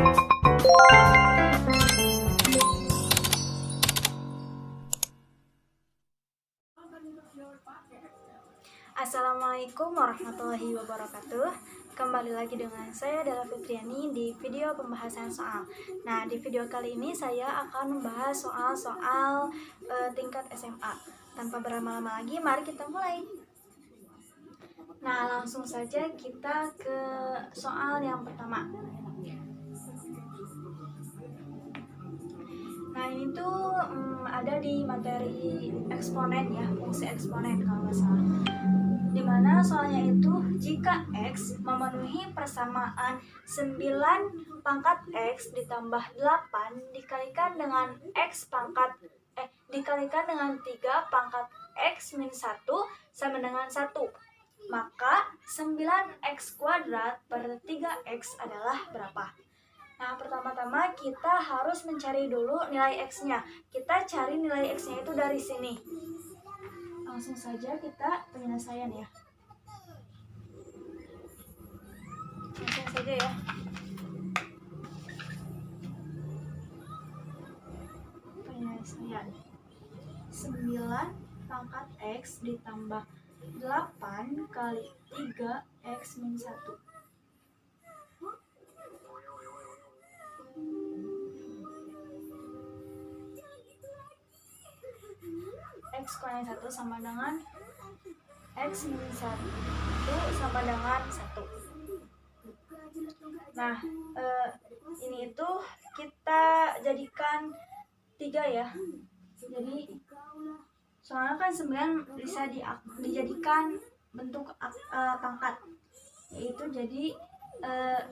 Assalamualaikum warahmatullahi wabarakatuh. Kembali lagi dengan saya Della Fitriani di video pembahasan soal. Nah, di video kali ini saya akan membahas soal-soal tingkat SMA. Tanpa berlama-lama lagi, mari kita mulai. Nah, langsung saja kita ke soal yang pertama. Nah, ini tuh ada di materi eksponen ya, fungsi eksponen kalau nggak salah. Dimana soalnya itu jika X memenuhi persamaan 9 pangkat X ditambah 8 dikalikan dengan X dikalikan dengan 3 pangkat X min 1 sama dengan 1, maka 9X kuadrat per 3X adalah berapa? Nah, pertama-tama kita harus mencari dulu nilai X-nya. Kita cari nilai X-nya itu dari sini. Langsung saja kita penyelesaian ya. Langsung saja ya. Penyelesaian. 9 pangkat X ditambah 8 kali 3X min 1. X kurangi 1 sama dengan X min 1 sama dengan 1. Nah, ini itu kita jadikan 3 ya. Jadi, soalnya kan 9 bisa dijadikan bentuk pangkat. Yaitu jadi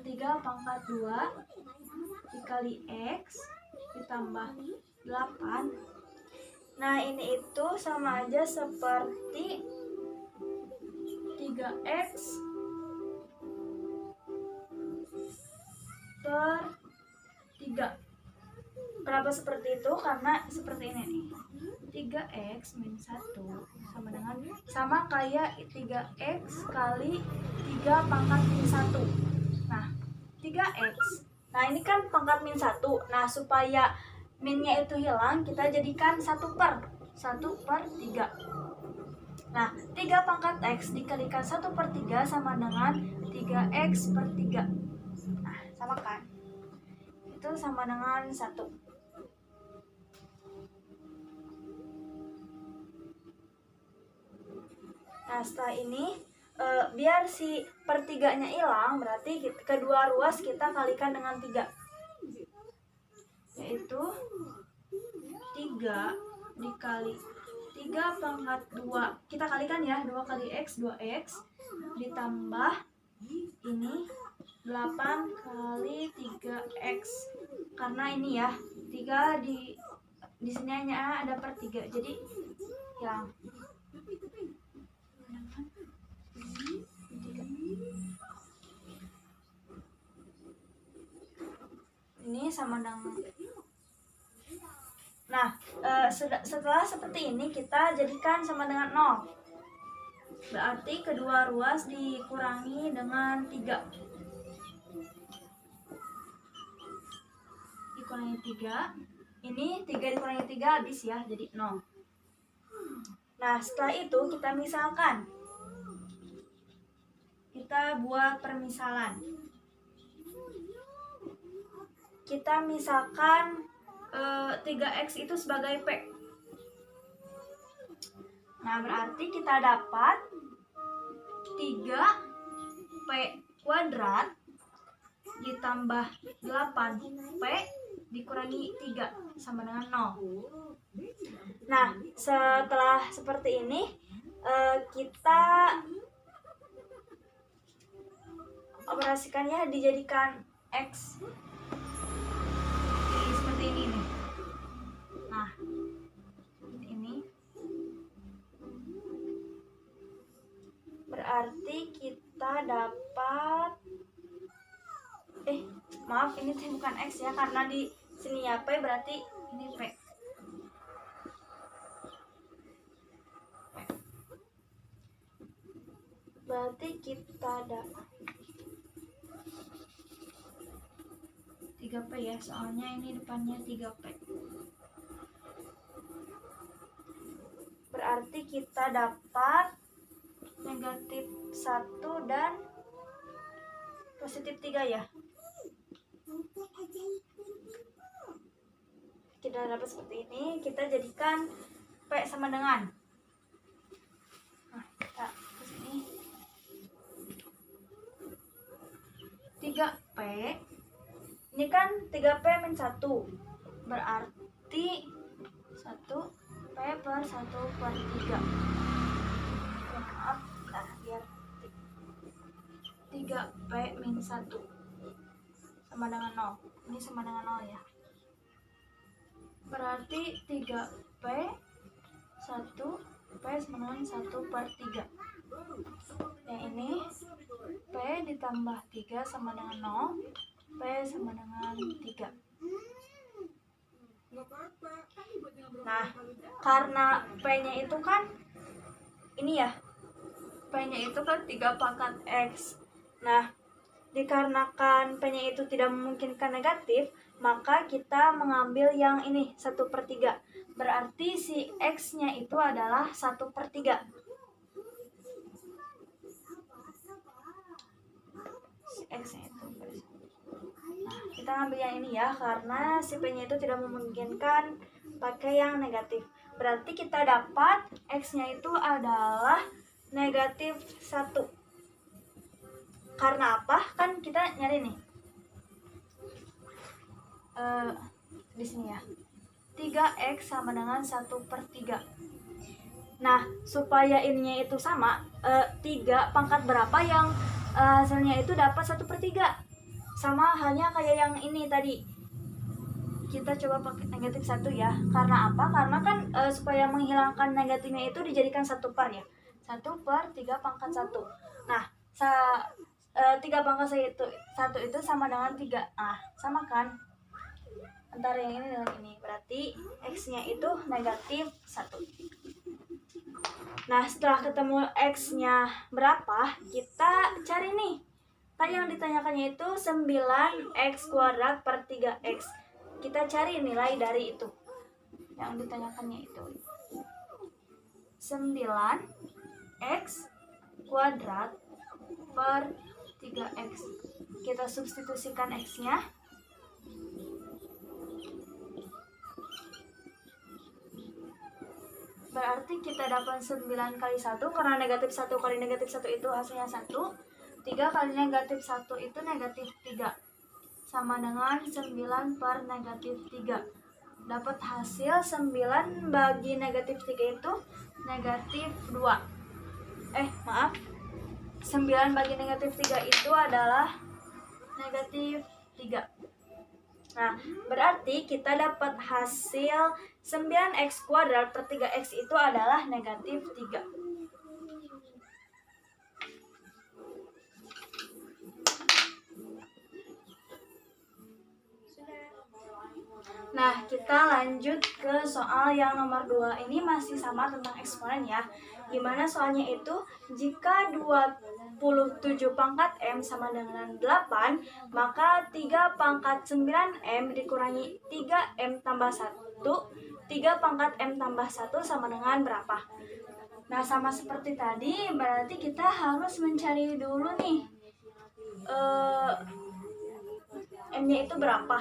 3 pangkat 2 dikali X ditambah 8. Nah, ini itu sama aja seperti 3X per 3. Kenapa seperti itu? Karena seperti ini nih. 3X min 1 sama kayak 3X kali 3 pangkat min 1. Nah, 3X. Nah, ini kan pangkat min 1. Nah, supaya minnya itu hilang, kita jadikan 1 per 3. Nah, 3 pangkat X dikalikan 1 per 3 sama dengan 3X per 3. Nah, sama kan? Itu sama dengan 1. Nah, setelah ini, biar si per 3-nya hilang, berarti kedua ruas kita kalikan dengan 3. Yaitu 3 dikali 3 pangkat 2, kita kalikan ya, 2 kali X, 2X ditambah ini 8 kali 3X, karena ini ya 3 di sini hanya ada per 3, jadi hilang. Ini sama dengan. Nah, setelah seperti ini kita jadikan sama dengan 0. Berarti kedua ruas dikurangi dengan 3. Dikurangi 3. Ini 3 dikurangi 3 habis ya, jadi 0. Nah, setelah itu kita misalkan. Kita buat permisalan. Kita misalkan 3X itu sebagai P. Nah, berarti kita dapat 3P kuadrat ditambah 8P dikurangi 3 sama dengan 0. Nah, setelah seperti ini, kita operasikannya dijadikan X. Jadi seperti ini nih. Nah, ini berarti kita dapat maaf, ini bukan X ya, karena di sini ya P, berarti ini P. Berarti kita dapat 3 3P ya, soalnya ini depannya 3P. Berarti kita dapat negatif 1 dan positif 3 ya. Kita dapat seperti ini, kita jadikan P sama dengan, nah kita ke sini 3P, ini kan 3P min 1, berarti 1P per 1/3. Maaf, nah biar 3P min 1 sama dengan 0, ini sama dengan 0 ya, berarti 3P 1P sama dengan 1/3. Yang ini P ditambah 3 sama dengan 0, P sama dengan 3. Nah, karena P-nya itu kan ini ya, P-nya itu kan 3 pangkat X. Nah, dikarenakan P-nya itu tidak memungkinkan negatif, maka kita mengambil yang ini 1/3. Berarti si X-nya itu adalah 1/3. Si X-nya itu. Nah, kita ambil yang ini ya, karena si P-nya itu tidak memungkinkan pakai yang negatif. Berarti kita dapat X-nya itu adalah negatif 1. Karena apa? Kan kita nyari nih. Di sini ya. 3X sama dengan 1/3. Nah, supaya ininya itu sama, 3 pangkat berapa yang hasilnya itu dapat 1/3. Sama halnya kayak yang ini tadi. Kita coba pakai negatif 1 ya. Karena apa? Karena kan supaya menghilangkan negatifnya itu dijadikan 1 par ya. 1/3 pangkat 1. Nah, 3 pangkat 1 itu sama dengan 3. Nah, sama kan? Antara yang ini dengan ini. Berarti X-nya itu negatif 1. Nah, setelah ketemu X-nya berapa, kita cari nih. Tadi yang ditanyakannya itu 9X² per 3X. Kita cari nilai dari itu. Yang ditanyakannya itu 9X² per 3X. Kita substitusikan X-nya. Berarti kita dapat 9 kali 1, karena negatif 1 kali negatif 1 itu hasilnya 1. 3 kali negatif 1 itu negatif 3. Sama dengan 9 per negatif 3. Dapat hasil 9 bagi negatif 3 itu negatif 2. Maaf. 9 bagi negatif 3 itu adalah negatif 3. Nah, berarti kita dapat hasil 9X² per 3X itu adalah negatif 3. Nah, kita lanjut ke soal yang nomor 2. Ini masih sama tentang eksponen ya. Gimana soalnya itu? Jika 27 pangkat M sama dengan 8, maka 3 pangkat 9M dikurangi 3M tambah 1. 3 pangkat M tambah 1 sama dengan berapa? Nah, sama seperti tadi, berarti kita harus mencari dulu nih M-nya itu berapa?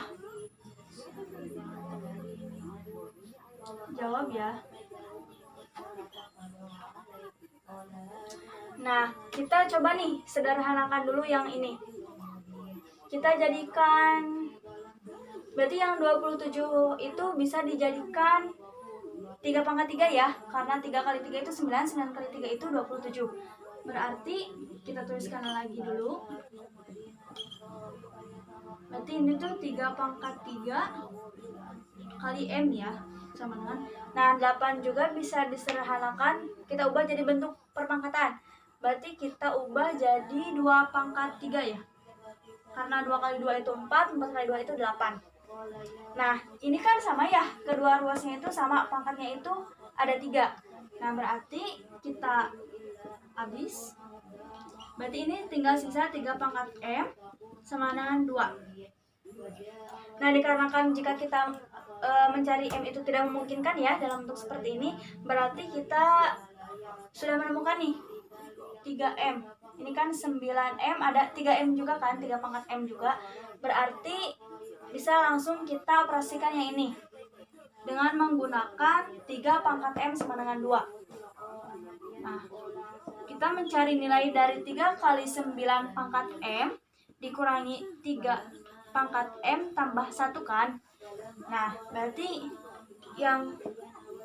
Jawab ya. Nah, kita coba nih sederhanakan dulu yang ini. Kita jadikan, berarti yang 27 itu bisa dijadikan 3 pangkat 3 ya. Karena 3 kali 3 itu 9, 9 kali 3 itu 27. Berarti kita tuliskan lagi dulu. Berarti ini tuh 3 pangkat 3 kali M ya, sama dengan. Nah, 8 juga bisa disederhanakan, kita ubah jadi bentuk perpangkatan. Berarti kita ubah jadi 2 pangkat 3 ya. Karena 2 kali 2 itu 4, 4 kali 2 itu 8. Nah, ini kan sama ya, kedua ruasnya itu sama, pangkatnya itu ada 3. Nah, berarti kita habis. Berarti ini tinggal sisa 3 pangkat M sama dengan 2. Nah, dikarenakan jika kita mencari M itu tidak memungkinkan ya dalam bentuk seperti ini, berarti kita sudah menemukan nih 3M. Ini kan 9M, ada 3M juga kan, 3 pangkat M juga. Berarti bisa langsung kita operasikan yang ini dengan menggunakan 3 pangkat M sama dengan 2. Nah, kita mencari nilai dari 3 kali 9 pangkat M dikurangi 3 pangkat M tambah 1 kan. Nah, berarti yang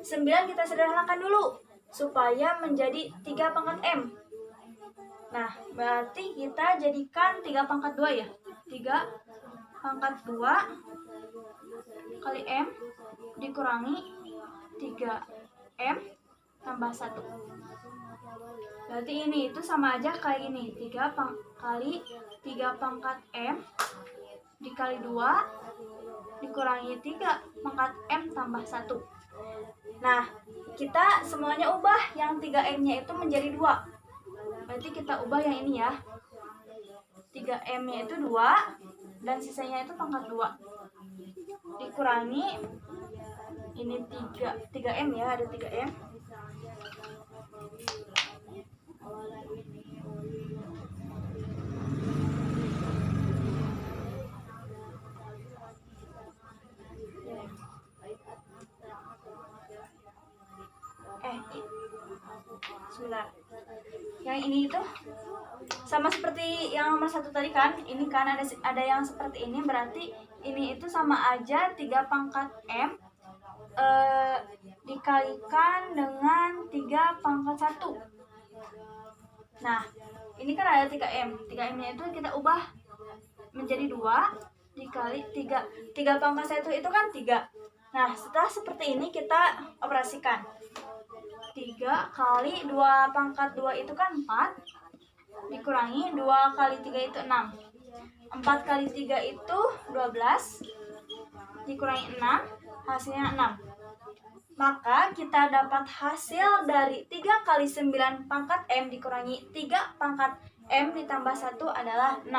9 kita sederhanakan dulu supaya menjadi 3 pangkat M. Nah, berarti kita jadikan 3 pangkat 2 ya. 3 pangkat 2 kali M dikurangi 3M tambah 1. Berarti ini itu sama aja kayak ini, 3 kali 3 pangkat M dikali 2 dikurangi 3 pangkat M tambah 1. Nah, kita semuanya ubah yang 3M-nya itu menjadi 2. Berarti kita ubah yang ini ya. 3M-nya itu 2 dan sisanya itu pangkat 2. Dikurangi ini 3M ya, ada 3M. Sebentar. Yang ini itu sama seperti yang nomor 1 tadi kan. Ini kan ada yang seperti ini, berarti ini itu sama aja 3 pangkat M dikalikan dengan 3 pangkat 1. Nah, ini kan ada 3M. 3M-nya itu kita ubah menjadi 2 dikali 3. 3 pangkat 1 itu kan 3. Nah, setelah seperti ini kita operasikan. 3 kali 2 pangkat 2 itu kan 4 dikurangi 2 kali 3 itu 6. 4 kali 3 itu 12 dikurangi 6, hasilnya 6. Maka kita dapat hasil dari 3 kali 9 pangkat M dikurangi 3 pangkat M ditambah 1 adalah 6.